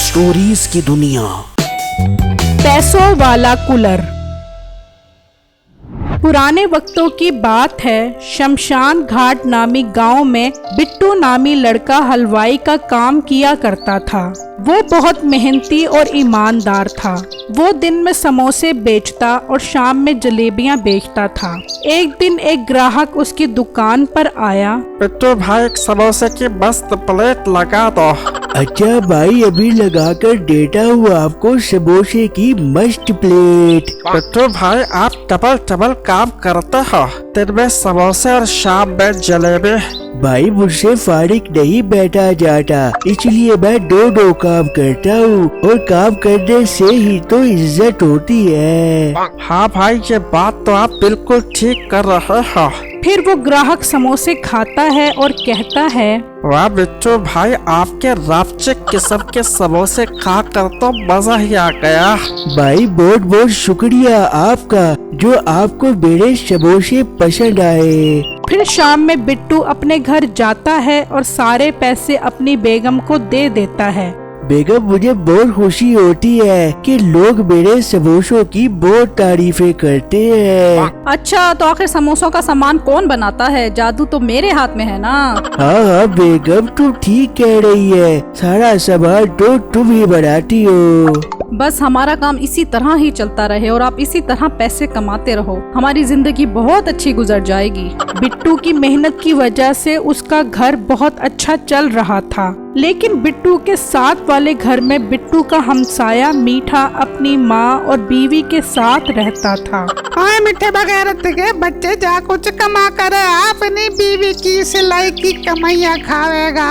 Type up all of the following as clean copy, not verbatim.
Stories की दुनिया। पैसों वाला कूलर। पुराने वक्तों की बात है। शमशान घाट नामी गांव में बिट्टू नामी लड़का हलवाई का काम किया करता था। वो बहुत मेहनती और ईमानदार था। वो दिन में समोसे बेचता और शाम में जलेबियां बेचता था। एक दिन एक ग्राहक उसकी दुकान पर आया। बिट्टू भाई, एक समोसे की मस्त प्लेट लगा दो। अच्छा भाई, अभी लगाकर देता हूँ आपको समोसे की मस्त प्लेट। बिट्टू भाई, आप डबल काम करते हो, दिन में समोसे और शाम में जलेबी। भाई मुझसे फारिग नहीं बैठा जाता, इसलिए मैं दो काम करता हूँ और काम करने से ही तो इज्जत होती है। हाँ भाई, ये बात तो आप बिल्कुल ठीक कर रहे हो। फिर वो ग्राहक समोसे खाता है और कहता है, वाह बिट्टू भाई, आपके रापचिक किस्म के समोसे खाकर तो मजा ही आ गया। भाई बहुत बहुत शुक्रिया आपका, जो आपको मेरे समोसे पसंद आए। फिर शाम में बिट्टू अपने घर जाता है और सारे पैसे अपनी बेगम को दे देता है। बेगम, मुझे बहुत खुशी होती है कि लोग मेरे समोसों की बहुत तारीफें करते हैं। अच्छा, तो आखिर समोसों का सामान कौन बनाता है? जादू तो मेरे हाथ में है ना। हाँ बेगम, तुम ठीक कह रही है, सारा सामान तो तुम ही बनाती हो। बस हमारा काम इसी तरह ही चलता रहे और आप इसी तरह पैसे कमाते रहो, हमारी जिंदगी बहुत अच्छी गुजर जाएगी। बिट्टू की मेहनत की वजह से उसका घर बहुत अच्छा चल रहा था। लेकिन बिट्टू के साथ वाले घर में बिट्टू का हमसाया मीठा अपनी माँ और बीवी के साथ रहता था। हाय मीठे बगैरत के बच्चे, जा कुछ कमा कर अपनी बीवी की सिलाई की कमाइयाँ खाएगा।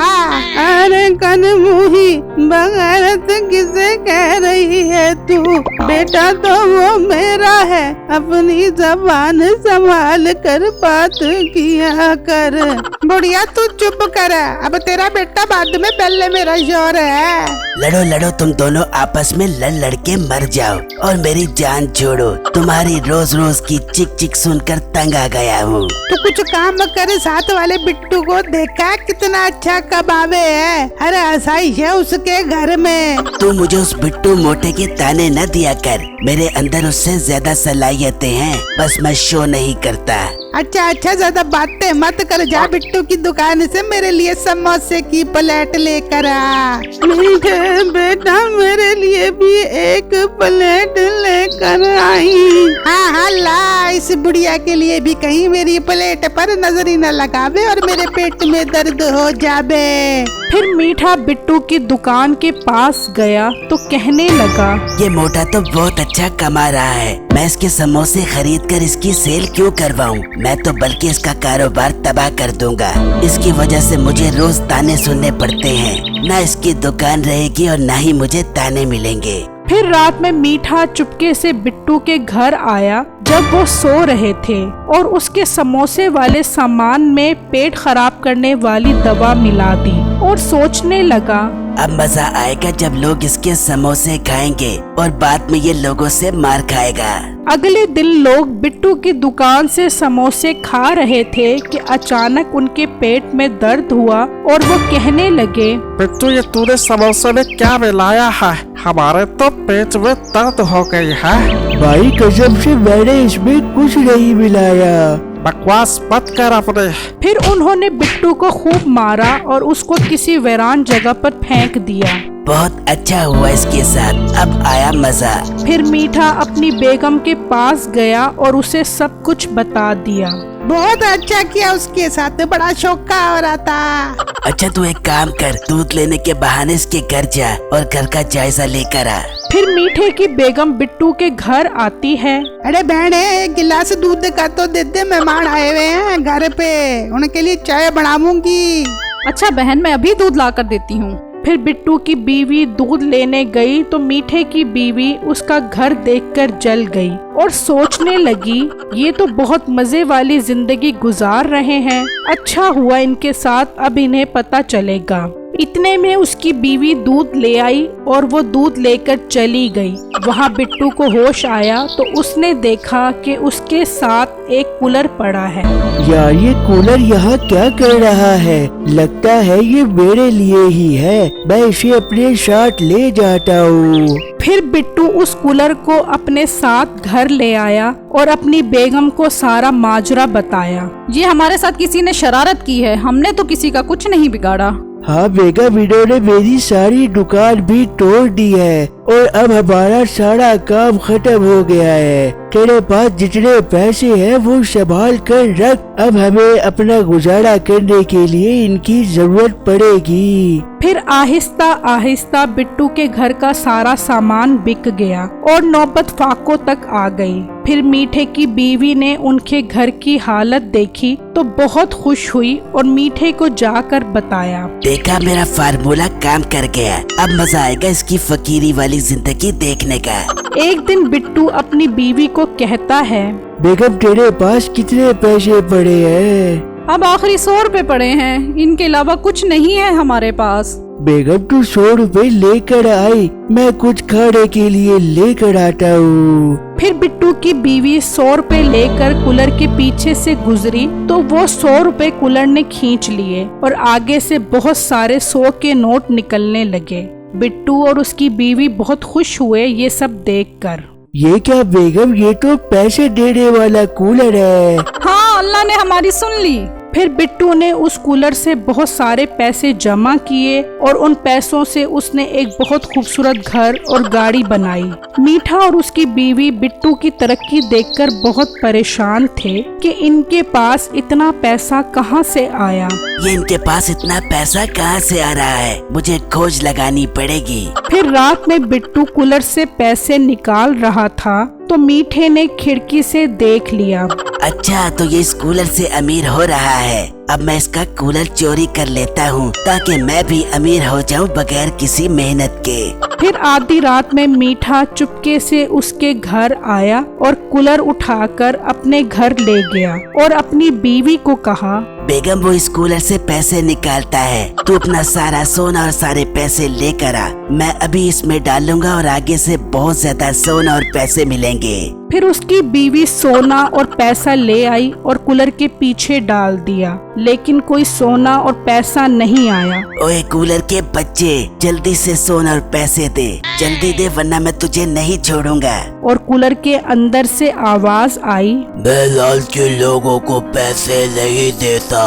अरे कनमुही, बगैरत किसे कह रही है तू? बेटा तो वो मेरा है, अपनी जबान संभाल कर बात किया कर। बुढ़िया तू चुप कर, अब तेरा बेटा बाद में पहले मेरा शोर है। लड़ो लड़ो, तुम दोनों आपस में लड़ के मर जाओ और मेरी जान छोड़ो। तुम्हारी रोज रोज की चिक चिक सुनकर तंग आ गया हूँ। तो कुछ काम कर, साथ वाले बिट्टू को देखा कितना अच्छा कबाबे है। अरे ऐसाई है उसके घर में। तू मुझे उस बिट्टू मोटे के ताने न दिया कर, मेरे अंदर उससे ज्यादा सलाहियतें हैं, बस मैं शो नहीं करता। अच्छा, ज्यादा बातें मत कर, जा बिट्टू की दुकान से मेरे लिए समोसे की प्लेट लेकर आ। मीठे बेटा, मेरे लिए भी एक प्लेट लेकर आई। हाँ, ला, इस बुढ़िया के लिए भी कहीं मेरी प्लेट पर नजर न लगावे और मेरे पेट में दर्द हो जावे। फिर मीठा बिट्टू की दुकान के पास गया तो कहने लगा, ये मोटा तो बहुत अच्छा कमा रहा है, मैं इसके समोसे खरीद कर इसकी सेल क्यों करवाऊं? मैं तो बल्कि इसका कारोबार तबाह कर दूंगा। इसकी वजह से मुझे रोज ताने सुनने पड़ते हैं, ना इसकी दुकान रहेगी और ना ही मुझे ताने मिलेंगे। फिर रात में मीठा चुपके से बिट्टू के घर आया जब वो सो रहे थे और उसके समोसे वाले सामान में पेट खराब करने वाली दवा मिला दी और सोचने लगा, अब मजा आएगा जब लोग इसके समोसे खाएंगे और बाद में ये लोगों से मार खाएगा। अगले दिन लोग बिट्टू की दुकान से समोसे खा रहे थे कि अचानक उनके पेट में दर्द हुआ और वो कहने लगे, बिट्टू, ये तूने समोसे में क्या मिलाया है? हमारे तो पेट में दर्द हो गई है। भाई कसम से मैंने इसमें कुछ नहीं मिलाया। बकवास मत कर अपने। फिर उन्होंने बिट्टू को खूब मारा और उसको किसी वीरान जगह पर फेंक दिया। बहुत अच्छा हुआ इसके साथ, अब आया मजा। फिर मीठा अपनी बेगम के पास गया और उसे सब कुछ बता दिया। बहुत अच्छा किया उसके साथ, बड़ा शौका हो रहा था। अच्छा तू एक काम कर, दूध लेने के बहाने इसके घर जा और घर का जायजा लेकर आ। फिर मीठे की बेगम बिट्टू के घर आती है। अरे बहने, एक गिलास दूध का तो दे दे, मेहमान आए हुए हैं घर पे, उनके लिए चाय बनाऊंगी। अच्छा बहन, मैं अभी दूध ला कर देती हूँ। फिर बिट्टू की बीवी दूध लेने गई तो मीठे की बीवी उसका घर देखकर जल गई और सोचने लगी, ये तो बहुत मजे वाली जिंदगी गुजार रहे हैं, अच्छा हुआ इनके साथ अब इन्हें पता चलेगा। इतने में उसकी बीवी दूध ले आई और वो दूध लेकर चली गई। वहाँ बिट्टू को होश आया तो उसने देखा कि उसके साथ एक कूलर पड़ा है। यार ये कूलर यहाँ क्या कर रहा है? लगता है ये मेरे लिए ही है। मैं इसे अपने साथ ले जाता हूँ। फिर बिट्टू उस कूलर को अपने साथ घर ले आया और अपनी बेगम को सारा माजरा बताया। ये हमारे साथ किसी ने शरारत की है, हमने तो किसी का कुछ नहीं बिगाड़ा। हाँ बेगम, इन्होंने मेरी सारी दुकान भी तोड़ दी है और अब हमारा सारा काम खत्म हो गया है। तेरे पास जितने पैसे हैं वो संभाल कर रख। अब हमें अपना गुजारा करने के लिए इनकी जरूरत पड़ेगी। फिर आहिस्ता आहिस्ता बिट्टू के घर का सारा सामान बिक गया और नौबत फाको तक आ गई। फिर मीठे की बीवी ने उनके घर की हालत देखी तो बहुत खुश हुई और मीठे को जाकर बताया। देखा, मेरा फार्मूला काम कर गया। अब मजा आएगा इसकी फकीरी वाली जिंदगी देखने का। एक दिन बिट्टू अपनी बीवी को कहता है, बेगम तेरे पास कितने पैसे पड़े हैं? अब आखिरी 100 रुपए पड़े हैं, इनके अलावा कुछ नहीं है हमारे पास। बेगम तू 100 रुपए लेकर आई, मैं कुछ खाने के लिए लेकर आता हूँ। फिर बिट्टू की बीवी 100 रुपए लेकर कूलर के पीछे से गुजरी तो वो 100 रुपए कूलर ने खींच लिए और आगे से बहुत सारे 100 के नोट निकलने लगे। बिट्टू और उसकी बीवी बहुत खुश हुए ये सब देखकर। ये क्या बेगम, ये तो पैसे देने वाला कूलर है। हाँ, अल्लाह ने हमारी सुन ली। फिर बिट्टू ने उस कूलर से बहुत सारे पैसे जमा किए और उन पैसों से उसने एक बहुत खूबसूरत घर और गाड़ी बनाई। मीठा और उसकी बीवी बिट्टू की तरक्की देखकर बहुत परेशान थे कि इनके पास इतना पैसा कहाँ से आया। ये इनके पास इतना पैसा कहाँ से आ रहा है? मुझे खोज लगानी पड़ेगी। फिर रात में बिट्टू कूलर से पैसे निकाल रहा था तो मीठे ने खिड़की से देख लिया। अच्छा, तो ये इस कूलर से अमीर हो रहा है। अब मैं इसका कूलर चोरी कर लेता हूँ ताकि मैं भी अमीर हो जाऊँ बगैर किसी मेहनत के। फिर आधी रात में मीठा चुपके से उसके घर आया और कूलर उठाकर अपने घर ले गया और अपनी बीवी को कहा, बेगम वो इस कूलर से पैसे निकालता है, तू अपना सारा सोना और सारे पैसे लेकर आ। मैं अभी इसमें डालूंगा और आगे से बहुत ज्यादा सोना और पैसे मिलेंगे। फिर उसकी बीवी सोना और पैसा ले आई और कूलर के पीछे डाल दिया, लेकिन कोई सोना और पैसा नहीं आया। ओए कूलर के बच्चे, जल्दी से सोना और पैसे दे, जल्दी दे वरना मैं तुझे नहीं छोड़ूंगा। और कूलर के अंदर से आवाज आई, मैं लालची लोगों को पैसे नहीं देता।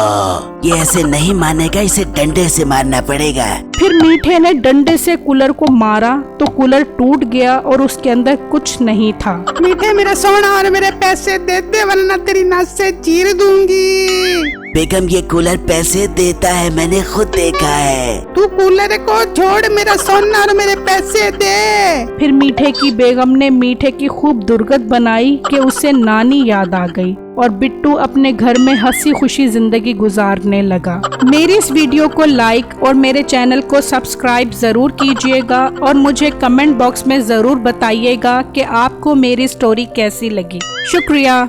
ये ऐसे नहीं मानेगा, इसे डंडे से मारना पड़ेगा। फिर मीठे ने डंडे से कूलर को मारा तो कूलर टूट गया और उसके अंदर कुछ नहीं था। मीठे मेरा सोना और मेरे पैसे दे दे वरना तेरी नाक से चीर दूंगी। बेगम ये कूलर पैसे देता है, मैंने खुद देखा है। तू कूलर को छोड़, मेरा सोना और मेरे पैसे दे। फिर मीठे की बेगम ने मीठे की खूब दुर्गत बनाई कि उसे नानी याद आ गई और बिट्टू अपने घर में हंसी खुशी जिंदगी गुजारने लगा। मेरी इस वीडियो को लाइक और मेरे चैनल को सब्सक्राइब जरूर कीजिएगा और मुझे कमेंट बॉक्स में जरूर बताइएगा कि आपको मेरी स्टोरी कैसी लगी। शुक्रिया।